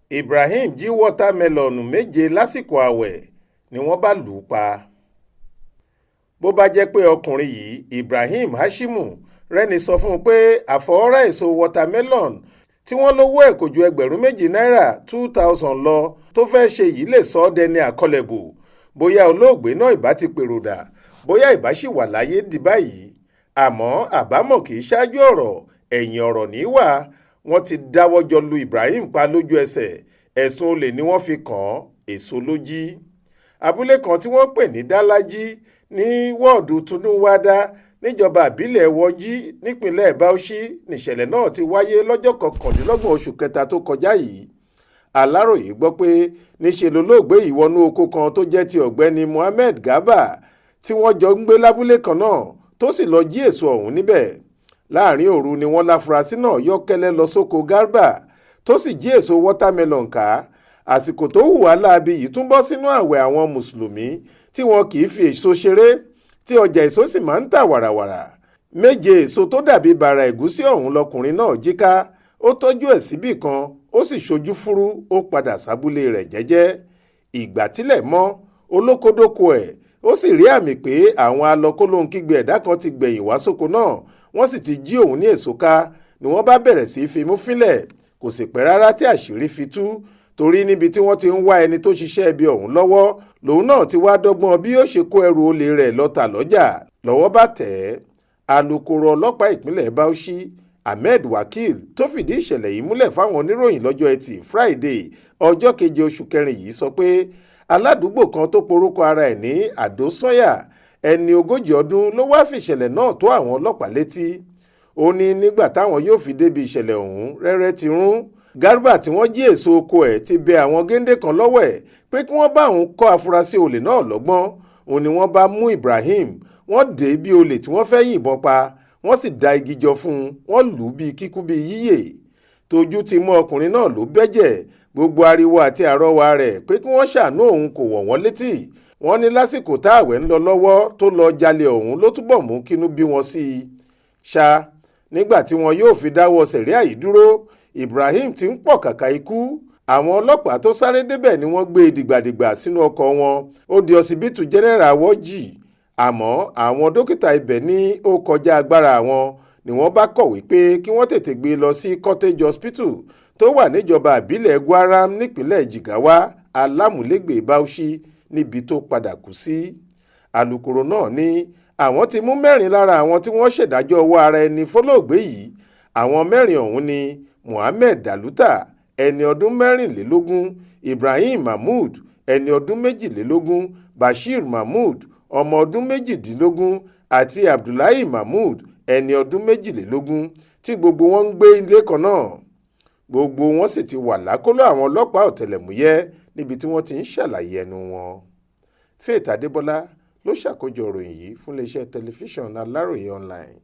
Ibrahim jí wọ́támẹ́lọ̀nù méje lásìkò ààwẹ̀ ni wọ́n bá lù ú pa. Bó bá jẹ́ pé ọkùnrin yìí Ibrahim Hashimu rẹ́ni sọ fún un pé àfọwọ́rá èso wọ́támẹ́lọ̀n tí wọ́n lówó ẹ̀ kò ju ẹgbẹ̀rún méjì náírà 2000 lọ tó fẹ́ ṣe yìí lè sọ ọ́ dẹni àkọlẹ̀bù, bóyá olóògbé náà ìbá ti pèròdà, bóyá ìbá ṣì wà láyé di báyìí. Àmọ́ àbámọ̀ kì í ṣáájú ọ̀rọ̀, ẹ̀yìn ọ̀rọ̀ ní í wà. Wọ́n ti dáwọ́ jọ lu Ibrahim pa lójú ẹsẹ̀. Ẹ̀sùn olè ni wọ́n fi kàn án, èso ló jí. Abúlé kan tí wọ́n pè ní Dálájí ní wọ́ọ̀dù Tunúwádá níjọba ìbílẹ̀ Wọ́jí nípínlẹ̀ Bauchi nìṣẹ̀lẹ̀ náà ti wáyé lọ́jọ́ 29 oṣù kẹta tó kọjá yìí. Aláròyé gbọ́ pé níṣe lolóògbé yìí wọnú oko kan tó jẹ́ ti ọ̀gbẹ́ni Mohammed Garba tí wọ́n jọ ń gbé lábúlé kan náà tó sì lọ jí èso ọ̀hún níbẹ̀. Láàrin òru ni wọ́n láfurasí náà yọ́kẹ́lẹ́ lọ sóko Garba tó sì jí èso wọ́támẹ́lọ̀n ká. Àsìkò tó hùwà láabi yìí tún bọ́ sínú ààwẹ̀ àwọn mùsùlùmí tí wọn kì í fi èso ṣeré, tí ọjà èso sì máa ń tà wàràwàrà. Méje èso tó dàbí bàrà ẹ̀gúsí ọ̀hún lọkùnrin náà jí ká. Ó tọ́jú ẹ̀ síbì kan, ó sì ṣojú fúrú, ó padà sábúlé rẹ̀ jẹ́jẹ́. Ìgbà tílẹ̀ mọ́, olókodóko ẹ̀, ó sì rí àmì pé àwọn alọ́kólóhunkígbe ẹ̀dá kan ti gbẹ̀yìn wá sóko náà, wọ́n sì ti jí òun ní èso ká, ni wọ́n bá bẹ̀rẹ̀ sí í fimú fínlẹ̀. Kò sì pẹ́ rárá tí àṣírí fi tú, torí níbi tí wọ́n ti ń wá ẹni tó ṣiṣẹ́ ibi ọ̀hún lọ́wọ́ lòun náà ti wá dọ́gbọ́n bí ó ṣe kó ẹrù olè rẹ̀ lọ́tà lọ́jà. Lọ́wọ́ bá tẹ̀ ẹ́. Alukoro ọlọ́pàá ìpínlẹ̀ Bauchi Ahmed Wakil tó fìdí ìṣẹ̀lẹ̀ yìí múlẹ̀ fáwọn oníròyìn lọ́jọ́ Ẹtì Friday ọjọ́ 7 oṣù kẹrin yìí sọ pé aládùúgbò kan tó porúkọ ara ẹ̀ ní Àdó Sọ́yà ẹni 40 ọdún ló wá fìṣẹ̀lẹ̀ náà tó àwọn ọlọ́pàá létí. Ó ní nígbà táwọn yóò fi débi ìṣẹ̀lẹ̀ ọ̀hún rẹ́rẹ́ ti rún. Garba tí wọ́n jí èso oko ẹ̀ ti bẹ àwọn géńdé kan lọ́wọ́ ẹ̀ pé kí wọ́n bá òun kọ́ afurasí olè náà lọ́gbọ́n. Òun ni wọ́n bá mú Ibrahim, wọ́n dè bí olè tí wọ́n fẹ́ yìnbọn pa, wọ́n sì da igi jọ fún un, wọ́n lù ú bíi kíkú bíi yíyè. Tójú ti mọ́ ọkùnrin náà ló bẹ́jẹ̀. Gbogbo ariwo àti àrọwà rẹ̀ pé kí wọ́n ṣàánú òun kò wọ̀ wọ́n létí. Wọ́n ní lásìkò táàwẹ̀ ń lọ lọ́wọ́ tó lọ jalè ọ̀hún ló túbọ̀ mú kínú bí wọn sí i. Ṣá nígbà tí wọn yóò fi dáwọ́ sẹ̀ríà yìí dúró, Ibrahim ti ń pọ̀ kàkà ikú. Àwọn ọlọ́pàá tó sáré débẹ̀ ni wọ́n gbé e dìgbàdìgbà sínú ọkọ̀ wọn. Ó di ọsibítù General Wọ́jì. Àmọ́ àwọn dókítà ibẹ̀ ní ó kọjá agbára wọn, ni wọ́n bá kọ̀wé pé kí wọ́n tètè gbé e lọ sí Cottage Hospital tó wà níjọba ìbílẹ̀ Gwaram nípínlẹ̀ Jigawa alámùlégbè Bauchi níbi tó padà kú sí. Alukoro náà ní àwọn ti mú 4 lára àwọn tí wọ́n ṣèdájọ́ ọwọ́ ara ẹni fọlọ́ọ̀gbé yìí. Àwọn 4 ọ̀hún ni Muhammed Daluta ẹni ọdún 24, Ibrahim Mahmood ẹni ọdún 22, Bashir Mahmood ọmọ ọdún 18 àti Abdullahi Mahmood ẹni ọdún 22 tí gbogbo wọn ń gbé ilé kan náà. Gbogbo wọn sì ti wà lákọlò àwọn ọlọ́pàá ọ̀tẹlẹ̀múyẹ́ níbi tí wọ́n ti ń ṣàlàyé ẹnu wọn. Faith Adébọ́lá ló ṣàkójọ ìròyìn yìí fún iléeṣẹ́ tẹlifíṣàn Aláròye online.